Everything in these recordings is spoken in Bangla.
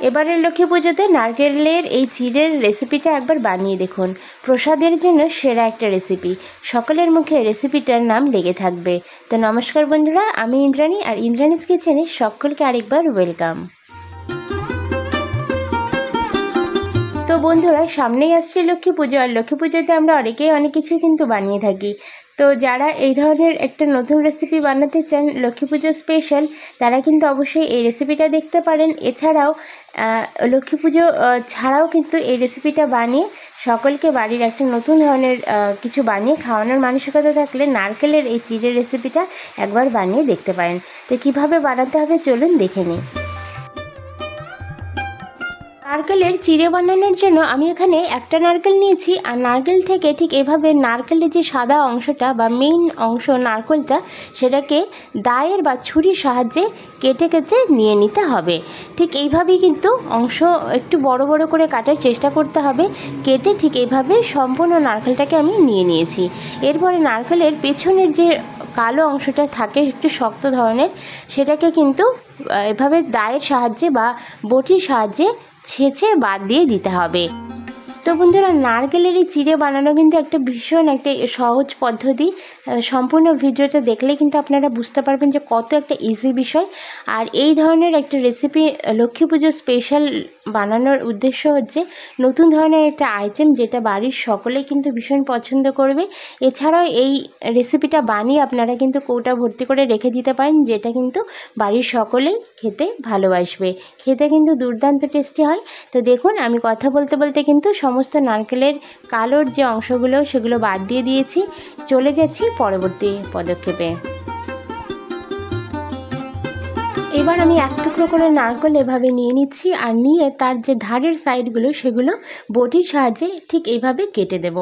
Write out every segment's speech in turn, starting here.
এবারের লক্ষ্মী পুজোতে নারকেলের এই চিড়ের রেসিপিটা একবার বানিয়ে দেখুন। প্রসাদের জন্য সেরা একটা রেসিপি, সকলের মুখে রেসিপিটার নাম লেগে থাকবে। তো নমস্কার বন্ধুরা, আমি ইন্দ্রাণী, আর ইন্দ্রাণীস কিচেনে সকলকে আরেকবার ওয়েলকাম। তো বন্ধুরা, সামনেই আসছে লক্ষ্মী পুজো, আর লক্ষ্মী পুজোতে আমরা অনেকেই অনেক কিছু কিন্তু বানিয়ে থাকি। তো যারা এই ধরনের একটা নতুন রেসিপি বানাতে চান লক্ষ্মী পুজো স্পেশাল, তারা কিন্তু অবশ্যই এই রেসিপিটা দেখতে পারেন। এছাড়াও লক্ষ্মী পুজো ছাড়াও কিন্তু এই রেসিপিটা বানিয়ে সকলকে বাড়ির একটা নতুন ধরনের কিছু বানিয়ে খাওয়ানোর মানসিকতা থাকলে নারকেলের এই চিড়ের রেসিপিটা একবার বানিয়ে দেখতে পারেন। তো কীভাবে বানাতে হবে চলুন দেখে নিই। নারকেলের চিড়ে বানানোর জন্য আমি এখানে একটা নারকেল নিয়েছি, আর নারকেল থেকে ঠিক এভাবে নারকেলের যে সাদা অংশটা বা মেইন অংশ নারকেলটা, সেটাকে দায়ের বা ছুরির সাহায্যে কেটে কেটে নিয়ে নিতে হবে। ঠিক এইভাবেই কিন্তু অংশ একটু বড় বড় করে কাটার চেষ্টা করতে হবে। কেটে ঠিক এইভাবে সম্পূর্ণ নারকেলটাকে আমি নিয়ে নিয়েছি। এরপরে নারকেলের পেছনের যে কালো অংশটা থাকে একটু শক্ত ধরনের, সেটাকে কিন্তু এভাবে দায়ের সাহায্যে বা বটির সাহায্যে ছেঁচে বাদ দিয়ে দিতে হবে। তো বন্ধুরা, নারকেলের এই চিড়ে বানানো কিন্তু একটা ভীষণ একটা সহজ পদ্ধতি। সম্পূর্ণ ভিডিওটা দেখলে কিন্তু আপনারা বুঝতে পারবেন যে কত একটা ইজি বিষয়। আর এই ধরনের একটা রেসিপি লক্ষ্মী পুজো স্পেশাল বানানোর উদ্দেশ্য হচ্ছে নতুন ধরনের একটা আইটেম, যেটা বাড়ির সকলেই কিন্তু ভীষণ পছন্দ করবে। এছাড়াও এই রেসিপিটা বানিয়ে আপনারা কিন্তু কৌটা ভর্তি করে রেখে দিতে পারেন, যেটা কিন্তু বাড়ির সকলেই খেতে ভালোবাসবে। খেতে কিন্তু দুর্দান্ত টেস্টি হয়। তো দেখুন, আমি কথা বলতে বলতে কিন্তু সমস্ত নারকেলের কালোর যে অংশগুলো সেগুলো বাদ দিয়ে দিয়েছি। চলে যাচ্ছি পরবর্তী পদক্ষেপে। এবার আমি এক টুকরো করে নারকেল এভাবে নিয়ে নিচ্ছি, আর নিয়ে তার যে ধারের সাইডগুলো সেগুলো বটির সাহায্যে ঠিক এইভাবে কেটে দেব।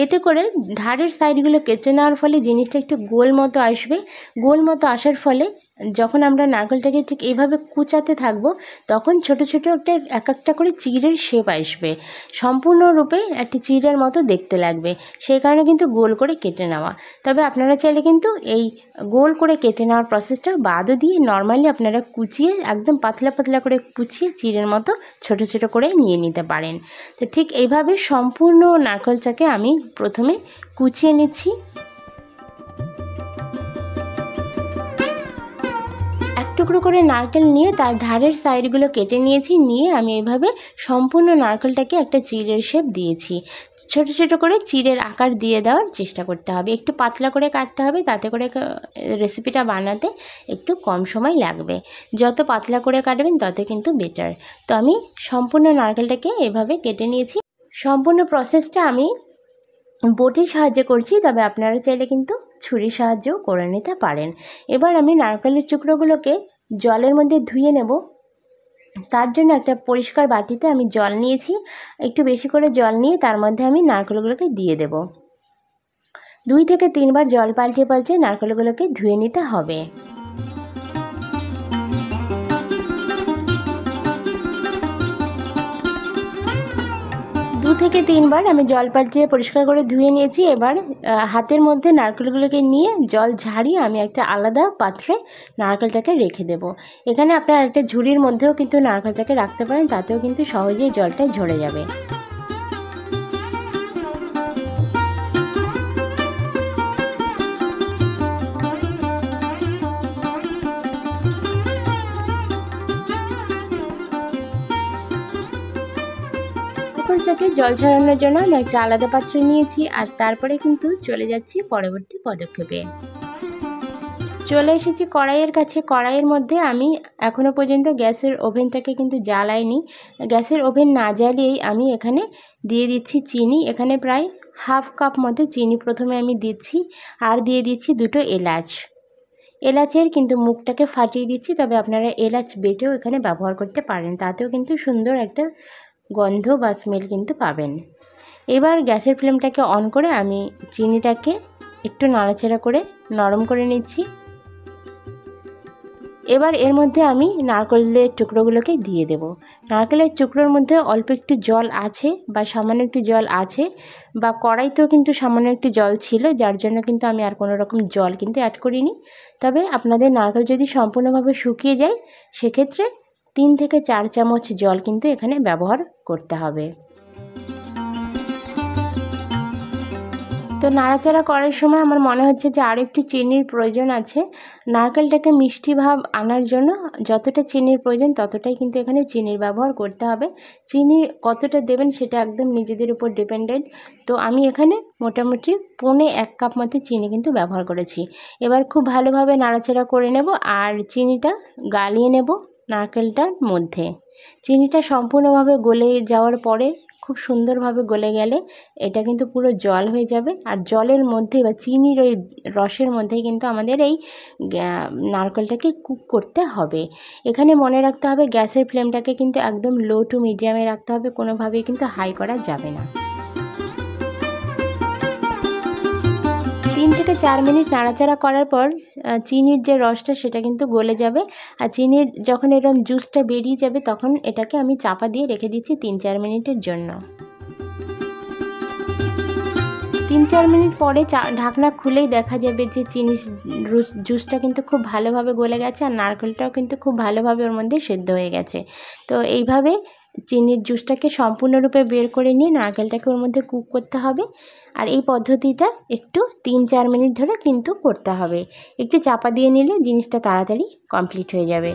এতে করে ধারের সাইডগুলো কেটে নেওয়ার ফলে জিনিসটা একটু গোল মতো আসবে। গোল মতো আসার ফলে যখন আমরা নারকেলটাকে ঠিক এইভাবে কুচাতে থাকবো, তখন ছোট ছোট এক একটা করে চিড়ের শেপ আসবে, সম্পূর্ণরূপে একটি চিড়ের মতো দেখতে লাগবে। সেই কারণে কিন্তু গোল করে কেটে নেওয়া। তবে আপনারা চাইলে কিন্তু এই গোল করে কেটে নেওয়ার প্রসেসটা বাদও দিয়ে নর্মালি আপনারা কুচিয়ে একদম পাতলা পাতলা করে কুচিয়ে চিড়ের মতো ছোট ছোট করে নিয়ে নিতে পারেন। তো ঠিক এইভাবে সম্পূর্ণ নারকেলটাকে আমি প্রথমে কুচিয়ে নিচ্ছি। টুকরো করে নারকেল নিয়ে তার ধারের সাইডগুলো কেটে নিয়েছি। নিয়ে আমি এভাবে সম্পূর্ণ নারকেলটাকে একটা চিড়ের শেপ দিয়েছি। ছোট ছোট করে চিড়ের আকার দিয়ে দেওয়ার চেষ্টা করতে হবে, একটু পাতলা করে কাটতে হবে, তাতে করে রেসিপিটা বানাতে একটু কম সময় লাগবে। যত পাতলা করে কাটবেন তত কিন্তু বেটার। তো আমি সম্পূর্ণ নারকেলটাকে এভাবে কেটে নিয়েছি। সম্পূর্ণ প্রসেসটা আমি বটির সাহায্যে করছি, তবে আপনারা চাইলে কিন্তু ছুরির সাহায্যেও করে নিতে পারেন। এবার আমি নারকেলের টুকরোগুলোকে জলের মধ্যে ধুয়ে নেব। তার জন্য একটা পরিষ্কার বাটিতে আমি জল নিয়েছি। একটু বেশি করে জল নিয়ে তার মধ্যে আমি নারকেলগুলোকে দিয়ে দেব। 2 থেকে 3 বার জল পাল্টে পাল্টে নারকেলগুলোকে ধুয়ে নিতে হবে। 2 থেকে 3 বার আমি জল পাল্টিয়ে পরিষ্কার করে ধুয়ে নিয়েছি। এবার হাতের মধ্যে নারকেলগুলোকে নিয়ে জল ঝাড়িয়ে আমি একটা আলাদা পাত্রে নারকেলটাকে রেখে দেব। এখানে আপনারা একটা ঝুড়ির মধ্যেও কিন্তু নারকেলটাকে রাখতে পারেন, তাতেও কিন্তু সহজেই জলটা ঝরে যাবে। নারকেলটাকে জল ঝরানোর জন্য আমি একটা আলাদা পাত্র নিয়েছি, আর তারপরে কিন্তু চলে যাচ্ছি পরবর্তী পদক্ষেপে। চলে এসেছি কড়াইয়ের কাছে। কড়াইয়ের মধ্যে আমি এখনও পর্যন্ত গ্যাসের ওভেনটাকে কিন্তু জ্বালাইনি। গ্যাসের ওভেন না জ্বালিয়েই আমি এখানে দিয়ে দিচ্ছি চিনি। এখানে প্রায় হাফ কাপ মতো চিনি প্রথমে আমি দিচ্ছি, আর দিয়ে দিচ্ছি 2টো এলাচ। এলাচের কিন্তু মুখটাকে ফাটিয়ে দিচ্ছি, তবে আপনারা এলাচ বেটেও এখানে ব্যবহার করতে পারেন, তাতেও কিন্তু সুন্দর একটা গন্ধ বা স্মেল কিন্তু পাবেন। এবার গ্যাসের ফ্লেমটাকে অন করে আমি চিনিটাকে একটু নাড়াচাড়া করে নরম করে নিচ্ছি। এবার এর মধ্যে আমি নারকেলের টুকরোগুলোকে দিয়ে দেব। নারকেলের টুকরোর মধ্যে অল্প একটু জল আছে বা সামান্য একটু জল আছে, বা কড়াইতেও কিন্তু সামান্য একটু জল ছিল, যার জন্য কিন্তু আমি আর কোনো রকম জল কিন্তু অ্যাড করিনি। তবে আপনাদের নারকেল যদি সম্পূর্ণভাবে শুকিয়ে যায়, সেক্ষেত্রে 3 থেকে 4 চামচ জল কিন্তু এখানে ব্যবহার করতে হবে। তো নাড়াচাড়া করার সময় আমার মনে হচ্ছে যে আরও একটু চিনির প্রয়োজন আছে। নারকেলটাকে মিষ্টি ভাব আনার জন্য যতটা চিনির প্রয়োজন ততটাই কিন্তু এখানে চিনির ব্যবহার করতে হবে। চিনি কতটা দেবেন সেটা একদম নিজেদের উপর ডিপেন্ডেন্ট। তো আমি এখানে মোটামুটি 1.25 কাপ মতো চিনি কিন্তু ব্যবহার করেছি। এবার খুব ভালোভাবে নাড়াচাড়া করে নেব আর চিনিটা গালিয়ে নেব নারকেলটার মধ্যে। চিনিটা সম্পূর্ণভাবে গলে যাওয়ার পরে, খুব সুন্দরভাবে গলে গেলে এটা কিন্তু পুরো জল হয়ে যাবে। আর জলের মধ্যে বা চিনির ওই রসের মধ্যে কিন্তু আমাদের এই নারকেলটাকে কুক করতে হবে। এখানে মনে রাখতে হবে গ্যাসের ফ্লেমটাকে কিন্তু একদম লো টু মিডিয়ামে রাখতে হবে, কোনোভাবেই কিন্তু হাই করা যাবে না। 3 থেকে 4 মিনিট নাড়াচাড়া করার পর চিনির যে রসটা সেটা কিন্তু গলে যাবে। আর চিনির যখন এরকম জুসটা বেরিয়ে যাবে তখন এটাকে আমি চাপা দিয়ে রেখে দিচ্ছি 3-4 মিনিটের জন্য। 3-4 মিনিট পরে ঢাকনা খুলেই দেখা যাবে যে চিনির জুসটা কিন্তু খুব ভালোভাবে গলে গেছে আর নারকেলটাও কিন্তু খুব ভালোভাবে ওর মধ্যে সেদ্ধ হয়ে গেছে। তো এইভাবে চিনির জুসটাকে সম্পূর্ণরূপে বের করে নিয়ে নারকেলটাকে ওর মধ্যে কুক করতে হবে। আর এই পদ্ধতিটা একটু 3-4 মিনিট ধরে কিন্তু করতে হবে। একটু চাপা দিয়ে নিলে জিনিসটা তাড়াতাড়ি কমপ্লিট হয়ে যাবে।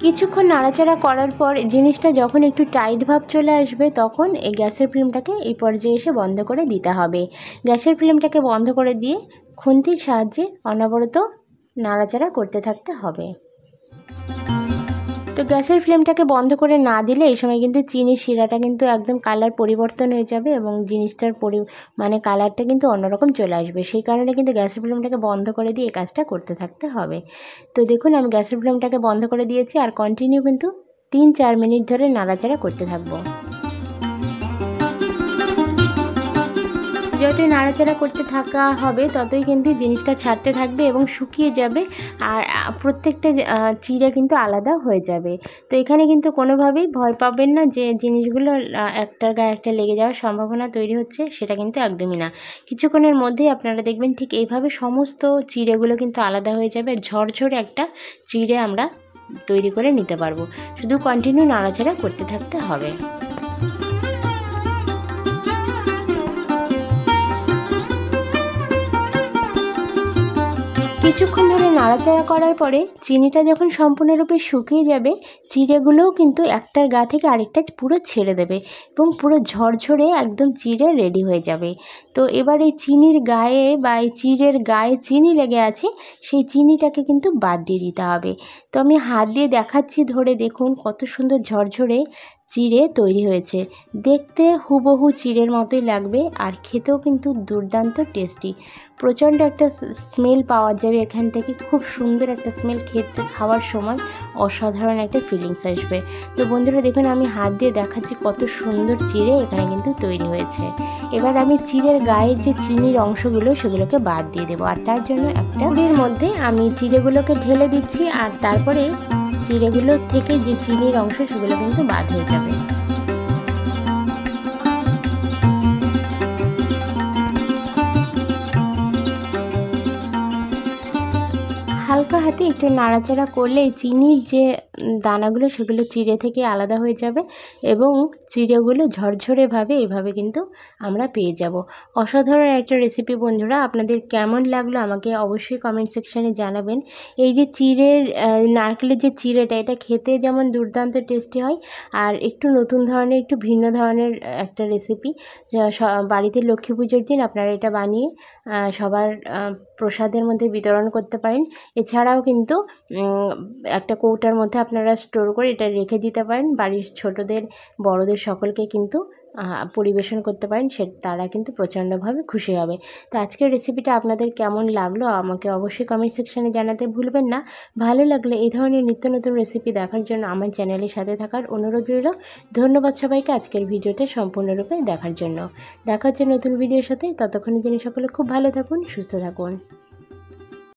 কিছুক্ষণ নাড়াচাড়া করার পর জিনিসটা যখন একটু টাইট ভাব চলে আসবে তখন এই গ্যাসের ফ্লেমটাকে এই পর্যায়ে এসে বন্ধ করে দিতে হবে। গ্যাসের ফ্লেমটাকে বন্ধ করে দিয়ে খুন্তির সাহায্যে অনবরত নাড়াচাড়া করতে থাকতে হবে। তো গ্যাসের ফ্লেমটাকে বন্ধ করে না দিলে এই সময় কিন্তু চিনির শিরাটা কিন্তু একদম কালার পরিবর্তন হয়ে যাবে এবং জিনিসটার মানে কালারটা কিন্তু অন্যরকম চলে আসবে। সেই কারণে কিন্তু গ্যাসের ফ্লেমটাকে বন্ধ করে দিয়ে এই কাজটা করতে থাকতে হবে। তো দেখুন আমি গ্যাসের ফ্লেমটাকে বন্ধ করে দিয়েছি আর কন্টিনিউ কিন্তু 3-4 মিনিট ধরে নাড়াচাড়া করতে থাকবো। যতই নাড়াচাড়া করতে থাকা হবে ততই কিন্তু জিনিসটা ছাড়তে থাকবে এবং শুকিয়ে যাবে আর প্রত্যেকটা চিড়ে কিন্তু আলাদা হয়ে যাবে। তো এখানে কিন্তু কোনোভাবেই ভয় পাবেন না যে জিনিসগুলো একটার গায়ে একটা লেগে যাওয়ার সম্ভাবনা তৈরি হচ্ছে, সেটা কিন্তু একদমই না। কিছুক্ষণের মধ্যেই আপনারা দেখবেন ঠিক এইভাবে সমস্ত চিড়েগুলো কিন্তু আলাদা হয়ে যাবে, ঝরঝরে একটা চিড়ে আমরা তৈরি করে নিতে পারবো। শুধু কন্টিনিউ নাড়াচাড়া করতে থাকতে হবে। কিছুক্ষণ ধরে নাড়াচাড়া করার পরে চিনিটা যখন সম্পূর্ণরূপে শুকিয়ে যাবে চিড়েগুলোও কিন্তু একটার গা থেকে আরেকটা পুরো ছেড়ে দেবে এবং পুরো ঝরঝরে একদম চিড়ে রেডি হয়ে যাবে। তো এবার এই চিনির গায়ে বা এই চিড়ের গায়ে চিনি লেগে আছে সেই চিনিটাকে কিন্তু বাদ দিয়ে দিতে হবে। তো আমি হাত দিয়ে দেখাচ্ছি, ধরে দেখুন কত সুন্দর ঝরঝরে চিড়ে তৈরি হয়েছে। দেখতে হুবহু চিড়ের মতোই লাগবে আর খেতেও কিন্তু দুর্দান্ত টেস্টি। প্রচণ্ড একটা স্মেল পাওয়া যাবে এখান থেকে, খুব সুন্দর একটা স্মেল, খাওয়ার সময় অসাধারণ একটা ফিলিংস আসবে। তো বন্ধুরা দেখুন আমি হাত দিয়ে দেখাচ্ছি কত সুন্দর চিড়ে এখানে কিন্তু তৈরি হয়েছে। এবার আমি চিড়ের গায়ে যে চিনির অংশগুলো সেগুলোকে বাদ দিয়ে দেবো আর তার জন্য একটা পুরির মধ্যে আমি চিড়েগুলোকে ঢেলে দিচ্ছি আর তারপরে চিড়েগুলোর থেকে যে চিনির অংশ সেগুলো কিন্তু বাদ হয়ে যাবে। হালকা হাতে একটু নাড়াচাড়া করলে চিনির যে দানাগুলো সেগুলো চিড়ে থেকে আলাদা হয়ে যাবে এবং চিড়েগুলো ঝরঝরেভাবে এভাবে কিন্তু আমরা পেয়ে যাব। অসাধারণ একটা রেসিপি বন্ধুরা, আপনাদের কেমন লাগলো আমাকে অবশ্যই কমেন্ট সেকশানে জানাবেন। এই যে নারকেলের যে চিড়েটা, এটা খেতে যেমন দুর্দান্ত টেস্টি হয় আর একটু নতুন ধরনের, একটু ভিন্ন ধরনের একটা রেসিপি। বাড়িতে লক্ষ্মী পুজোর দিন আপনারা এটা বানিয়ে সবার প্রসাদের মধ্যে বিতরণ করতে পারেন। এছাড়াও কিন্তু একটা কৌটার মধ্যে আপনারা স্টোর করে এটা রেখে দিতে পারেন, বাড়ির ছোটদের বড়দের সকলকে কিন্তু পরিবেশন করতে পারেন, তারা কিন্তু প্রচণ্ডভাবে খুশি হবে। তো আজকের রেসিপিটা আপনাদের কেমন লাগলো আমাকে অবশ্যই কমেন্ট সেকশানে জানাতে ভুলবেন না। ভালো লাগলে এই ধরনের নিত্য নতুন রেসিপি দেখার জন্য আমার চ্যানেলের সাথে থাকার অনুরোধ রইল। ধন্যবাদ সবাইকে আজকের ভিডিওটা সম্পূর্ণরূপে দেখার জন্য। দেখা হচ্ছে নতুন ভিডিওর সাথে, ততক্ষণের জন্য সকলে খুব ভালো থাকুন, সুস্থ থাকুন।